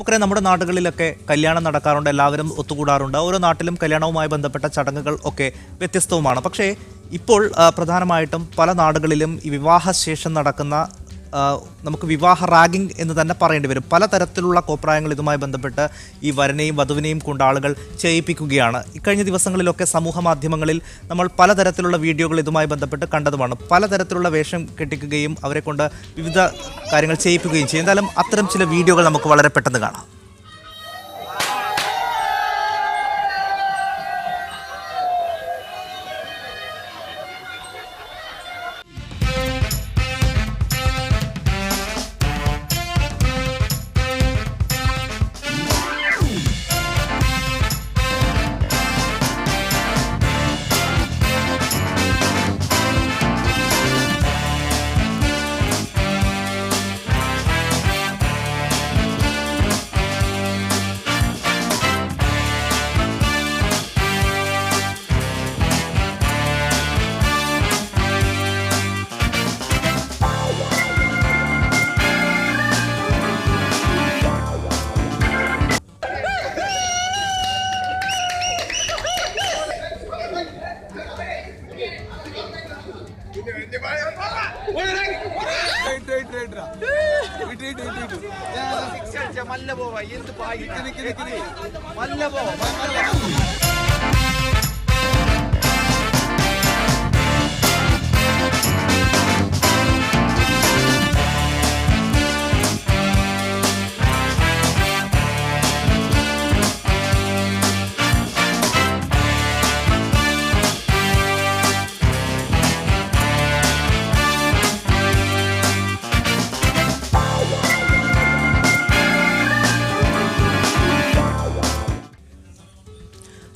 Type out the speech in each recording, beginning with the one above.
നമുക്കറിയാം നമ്മുടെ നാടുകളിലൊക്കെ കല്യാണം നടക്കാറുണ്ട്, എല്ലാവരും ഒത്തുകൂടാറുണ്ട്. ഓരോ നാട്ടിലും കല്യാണവുമായി ബന്ധപ്പെട്ട ചടങ്ങുകൾ ഒക്കെ വ്യത്യസ്തവുമാണ്. പക്ഷേ ഇപ്പോൾ പ്രധാനമായിട്ടും പല നാടുകളിലും ഈ വിവാഹശേഷം നടക്കുന്ന നമുക്ക് വിവാഹ റാഗിംഗ് എന്ന് തന്നെ പറയേണ്ടി വരും. പലതരത്തിലുള്ള കോപ്രായങ്ങൾ ഇതുമായി ബന്ധപ്പെട്ട് ഈ വരനെയും വധുവിനെയും കൊണ്ട് ആളുകൾ ചെയ്യിപ്പിക്കുകയാണ്. ഇക്കഴിഞ്ഞ ദിവസങ്ങളിലൊക്കെ സമൂഹ മാധ്യമങ്ങളിൽ നമ്മൾ പലതരത്തിലുള്ള വീഡിയോകൾ ഇതുമായി ബന്ധപ്പെട്ട് കണ്ടതുമാണ്. പലതരത്തിലുള്ള വേഷം കെട്ടിക്കുകയും അവരെ കൊണ്ട് വിവിധ കാര്യങ്ങൾ ചെയ്യിപ്പിക്കുകയും ചെയ്യും. എന്തായാലും അത്തരം ചില വീഡിയോകൾ നമുക്ക് വളരെ പെട്ടെന്ന് കാണാം.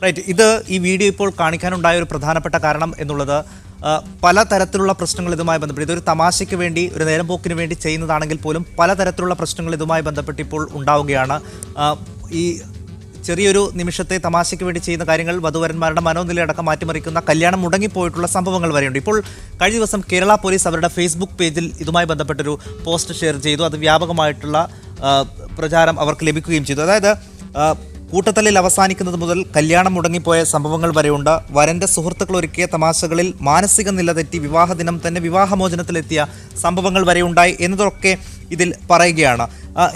റൈറ്റ്, ഇത് ഈ വീഡിയോ ഇപ്പോൾ കാണിക്കാനുണ്ടായ ഒരു പ്രധാനപ്പെട്ട കാരണം എന്നുള്ളത് പലതരത്തിലുള്ള പ്രശ്നങ്ങൾ ഇതുമായി ബന്ധപ്പെട്ട്, ഇതൊരു തമാശയ്ക്ക് വേണ്ടി ഒരു നേരം പോക്കിന് വേണ്ടി ചെയ്യുന്നതാണെങ്കിൽ പോലും പലതരത്തിലുള്ള പ്രശ്നങ്ങൾ ഇതുമായി ബന്ധപ്പെട്ട് ഇപ്പോൾ ഉണ്ടാവുകയാണ്. ഈ ചെറിയൊരു നിമിഷത്തെ തമാശയ്ക്ക് വേണ്ടി ചെയ്യുന്ന കാര്യങ്ങൾ വധുവരന്മാരുടെ മനോനിലയടക്കം മാറ്റിമറിക്കുന്ന, കല്യാണം മുടങ്ങിപ്പോയിട്ടുള്ള സംഭവങ്ങൾ വരെയുണ്ട്. ഇപ്പോൾ കഴിഞ്ഞ ദിവസം കേരള പോലീസ് അവരുടെ ഫേസ്ബുക്ക് പേജിൽ ഇതുമായി ബന്ധപ്പെട്ടൊരു പോസ്റ്റ് ഷെയർ ചെയ്തു. അത് വ്യാപകമായിട്ടുള്ള പ്രചാരം അവർക്ക് ലഭിക്കുകയും ചെയ്തു. അതായത് കൂട്ടത്തല്ലിൽ അവസാനിക്കുന്നത് മുതൽ കല്യാണം മുടങ്ങിപ്പോയ സംഭവങ്ങൾ വരെയുണ്ട്. വരൻ്റെ സുഹൃത്തുക്കൾ ഒരുക്കിയ തമാശകളിൽ മാനസിക നില തെറ്റി വിവാഹദിനം തന്നെ വിവാഹമോചനത്തിലെത്തിയ സംഭവങ്ങൾ വരെയുണ്ടായി എന്നതൊക്കെ ഇതിൽ പറയുകയാണ്.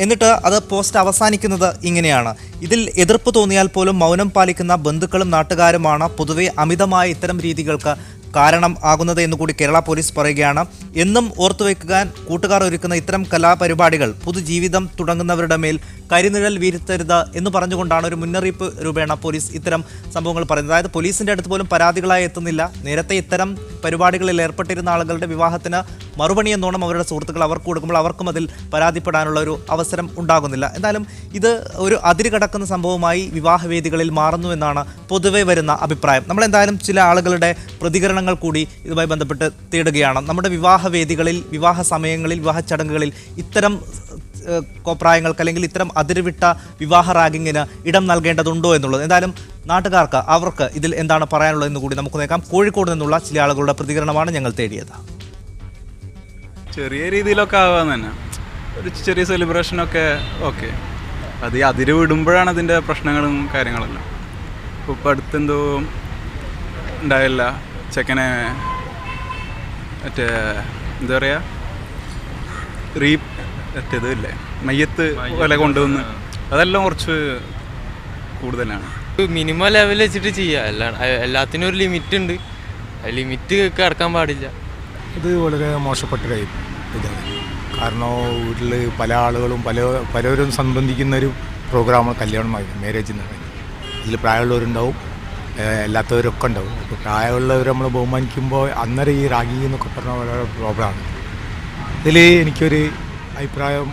എന്നിട്ട് അത് പോസ്റ്റ് അവസാനിക്കുന്നത് ഇങ്ങനെയാണ്: ഇതിൽ എതിർപ്പ് തോന്നിയാൽ പോലും മൗനം പാലിക്കുന്ന ബന്ധുക്കളും നാട്ടുകാരുമാണ് പൊതുവെ അമിതമായ ഇത്തരം രീതികൾക്ക് കാരണം ആകുന്നത് എന്നുകൂടി കേരള പോലീസ് പറയുകയാണ്. എന്നും ഓർത്തുവെക്കാൻ കൂട്ടുകാർ ഒരുക്കുന്ന ഇത്തരം കലാപരിപാടികൾ പുതുജീവിതം തുടങ്ങുന്നവരുടെ മേൽ കരിനിഴൽ വീഴ്ത്തരുത് എന്ന് പറഞ്ഞുകൊണ്ടാണ് ഒരു മുന്നറിയിപ്പ് രൂപേണ പോലീസ് ഇത്തരം സംഭവങ്ങൾ പറയുന്നത്. അതായത് പോലീസിൻ്റെ അടുത്ത് പോലും പരാതികളായി എത്തുന്നില്ല. നേരത്തെ ഇത്തരം പരിപാടികളിൽ ഏർപ്പെട്ടിരുന്ന ആളുകളുടെ വിവാഹത്തിന് മറുപടി എന്നോണം അവരുടെ സുഹൃത്തുക്കൾ അവർക്ക് കൊടുക്കുമ്പോൾ അവർക്കും അതിൽ പരാതിപ്പെടാനുള്ള ഒരു അവസരം ഉണ്ടാകുന്നില്ല. എന്തായാലും ഇത് ഒരു അതിര് കടക്കുന്ന സംഭവമായി വിവാഹവേദികളിൽ മാറുന്നു എന്നാണ് പൊതുവെ വരുന്ന അഭിപ്രായം. നമ്മളെന്തായാലും ചില ആളുകളുടെ പ്രതികരണങ്ങൾ കൂടി ഇതുമായി ബന്ധപ്പെട്ട് തേടുകയാണ്. നമ്മുടെ വിവാഹവേദികളിൽ, വിവാഹ സമയങ്ങളിൽ, വിവാഹ ചടങ്ങുകളിൽ ഇത്തരം കോപ്രായങ്ങൾക്ക് അല്ലെങ്കിൽ ഇത്തരം അതിരുവിട്ട വിവാഹ റാഗിങ്ങിന് ഇടം നൽകേണ്ടതുണ്ടോ എന്നുള്ളത്. എന്തായാലും നാട്ടുകാർക്ക് അവർക്ക് ഇതിൽ എന്താണ് പറയാനുള്ളത് എന്ന് കൂടി നമുക്ക് നോക്കാം. കോഴിക്കോട് നിന്നുള്ള ചില ആളുകളുടെ പ്രതികരണമാണ് ഞങ്ങൾ തേടിയത്. ചെറിയ രീതിയിലൊക്കെ ആവാൻ തന്നെ ഒരു ചെറിയ സെലിബ്രേഷനൊക്കെ ഓക്കെ. അത് ഈ അതിര് വിടുമ്പോഴാണ് അതിൻ്റെ പ്രശ്നങ്ങളും കാര്യങ്ങളെല്ലാം. ഇപ്പം അടുത്തെന്തോ ഉണ്ടായില്ല, ചെക്കനെ മറ്റേ എന്താ പറയുക മറ്റേത് ഇല്ലേ മയ്യത്ത് പോലെ കൊണ്ടുവന്ന്, അതെല്ലാം കുറച്ച് കൂടുതലാണ്. മിനിമം ലെവൽ വെച്ചിട്ട് ചെയ്യുക, എല്ലാത്തിനും ഒരു ലിമിറ്റ് ഉണ്ട്. ലിമിറ്റ് കടക്കാൻ പാടില്ല. ഇത് വളരെ മോശപ്പെട്ട ഇതാണ്. കാരണം വീട്ടിൽ പല ആളുകളും പലരും സംബന്ധിക്കുന്നൊരു പ്രോഗ്രാമാണ് കല്യാണമായി, മാരേജ് എന്ന് പറയുന്നത്. ഇതിൽ പ്രായമുള്ളവരുണ്ടാവും, അല്ലാത്തവരൊക്കെ ഉണ്ടാവും. അപ്പോൾ പ്രായമുള്ളവർ നമ്മൾ ബഹുമാനിക്കുമ്പോൾ അന്നേരം ഈ റാഗിങ് എന്നൊക്കെ പറഞ്ഞാൽ വളരെ പ്രോബ്ലമാണ്. ഇതിൽ എനിക്കൊരു അഭിപ്രായം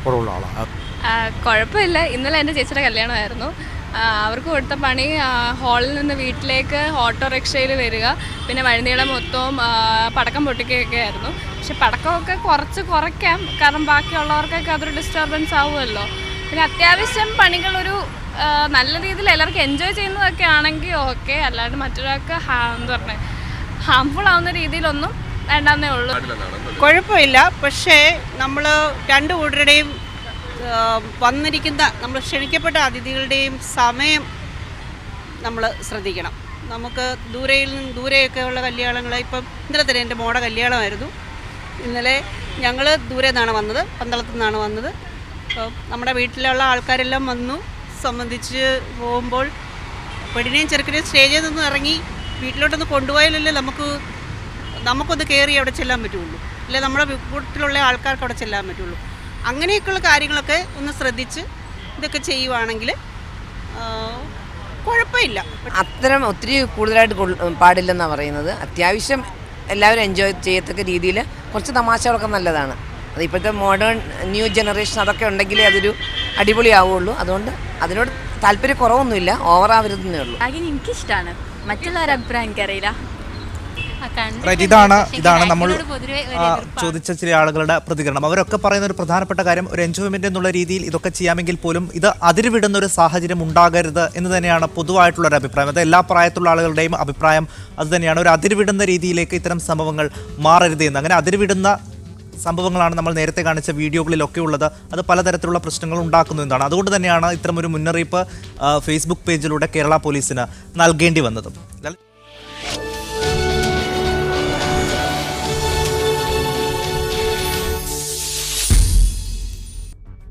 കുറവുള്ള ആളാണ്. കുഴപ്പമില്ല. ഇന്നലെ എൻ്റെ ചേച്ചിയുടെ കല്യാണമായിരുന്നു. അവർക്ക് കൊടുത്ത പണി ഹാളിൽ നിന്ന് വീട്ടിലേക്ക് ഓട്ടോറിക്ഷയിൽ വരിക, പിന്നെ വഴിനീളം മൊത്തവും പടക്കം പൊട്ടിക്കുകയൊക്കെ ആയിരുന്നു. പക്ഷെ പടക്കമൊക്കെ കുറയ്ക്കാം, കാരണം ബാക്കിയുള്ളവർക്കൊക്കെ അതൊരു ഡിസ്റ്റർബൻസ് ആവുമല്ലോ. പിന്നെ അത്യാവശ്യം പണികളൊരു നല്ല രീതിയിൽ എല്ലാവർക്കും എൻജോയ് ചെയ്യുന്നതൊക്കെ ആണെങ്കിൽ ഓക്കെ, അല്ലാണ്ട് മറ്റൊരാൾക്ക് എന്താ പറയുക ഹാംഫുൾ ആവുന്ന രീതിയിലൊന്നും വേണ്ടെന്നേ ഉള്ളൂ. കുഴപ്പമില്ല. പക്ഷേ നമ്മൾ രണ്ട് കൂട്ടരുടെയും വന്നിരിക്കുന്ന നമ്മൾ ക്ഷണിക്കപ്പെട്ട അതിഥികളുടെയും സമയം നമ്മൾ ശ്രദ്ധിക്കണം. നമുക്ക് ദൂരെയൊക്കെ ഉള്ള കല്യാണങ്ങൾ, ഇപ്പം ഇന്നലെ തന്നെ എൻ്റെ മോടെ കല്യാണമായിരുന്നു. ഇന്നലെ ഞങ്ങൾ ദൂരെ നിന്നാണ് വന്നത്, പന്തളത്തു നിന്നാണ് വന്നത്. അപ്പോൾ നമ്മുടെ വീട്ടിലുള്ള ആൾക്കാരെല്ലാം വന്നു സംബന്ധിച്ച് പോകുമ്പോൾ പെണ്ണിനെയും ചെറുക്കനെയും സ്റ്റേജിൽ നിന്ന് ഇറങ്ങി വീട്ടിലോട്ടൊന്ന് കൊണ്ടുപോയാലല്ലേ നമുക്കൊന്ന് കയറി അവിടെ ചെല്ലാൻ പറ്റുള്ളൂ, അല്ലെ നമ്മുടെ വീട്ടിലുള്ള ആൾക്കാർക്ക് അവിടെ ചെല്ലാൻ പറ്റുള്ളൂ. അങ്ങനെയൊക്കെയുള്ള കാര്യങ്ങളൊക്കെ ഒന്ന് ശ്രദ്ധിച്ച് ഇതൊക്കെ ചെയ്യുവാണെങ്കിൽ കുഴപ്പമില്ല. അത്തരം ഒത്തിരി കൂടുതലായിട്ട് പാടില്ലെന്നാണ് പറയുന്നത്. അത്യാവശ്യം എല്ലാവരും എൻജോയ് ചെയ്യത്തക്ക രീതിയിൽ കുറച്ച് തമാശകളൊക്കെ നല്ലതാണ്. അത് ഇപ്പോഴത്തെ മോഡേൺ ന്യൂ ജനറേഷൻ അതൊക്കെ ഉണ്ടെങ്കിലേ അതൊരു അടിപൊളിയാവുള്ളൂ. അതുകൊണ്ട് അതിനോട് താല്പര്യക്കുറവൊന്നുമില്ല, ഓവറാവരുതെന്നേ ഉള്ളൂ. അങ്ങനെ എനിക്കിഷ്ടമാണ്, മറ്റുള്ളവരുടെ അഭിപ്രായം എനിക്കറിയില്ല. റൈറ്റ്, ഇതാണ് നമ്മൾ ചോദിച്ച ചില ആളുകളുടെ പ്രതികരണം. അവരൊക്കെ പറയുന്ന ഒരു പ്രധാനപ്പെട്ട കാര്യം, ഒരു എൻജോയ്മെന്റ് എന്നുള്ള രീതിയിൽ ഇതൊക്കെ ചെയ്യാമെങ്കിൽ പോലും ഇത് അതിരുവിടുന്ന ഒരു സാഹചര്യം ഉണ്ടാകരുത് എന്ന് തന്നെയാണ് പൊതുവായിട്ടുള്ള ഒരു അഭിപ്രായം. അത് എല്ലാ പ്രായത്തിലുള്ള ആളുകളുടെയും അഭിപ്രായം അത് തന്നെയാണ്. ഒരു അതിരുവിടുന്ന രീതിയിലേക്ക് ഇത്തരം സംഭവങ്ങൾ മാറരുത് എന്ന്. അങ്ങനെ അതിരുവിടുന്ന സംഭവങ്ങളാണ് നമ്മൾ നേരത്തെ കാണിച്ച വീഡിയോകളിലൊക്കെ ഉള്ളത്. അത് പലതരത്തിലുള്ള പ്രശ്നങ്ങൾ ഉണ്ടാക്കുന്നു എന്നതാണ്. അതുകൊണ്ട് തന്നെയാണ് ഇത്തരമൊരു മുന്നറിയിപ്പ് ഫേസ്ബുക്ക് പേജിലൂടെ കേരള പോലീസിന് നൽകേണ്ടി വന്നത്.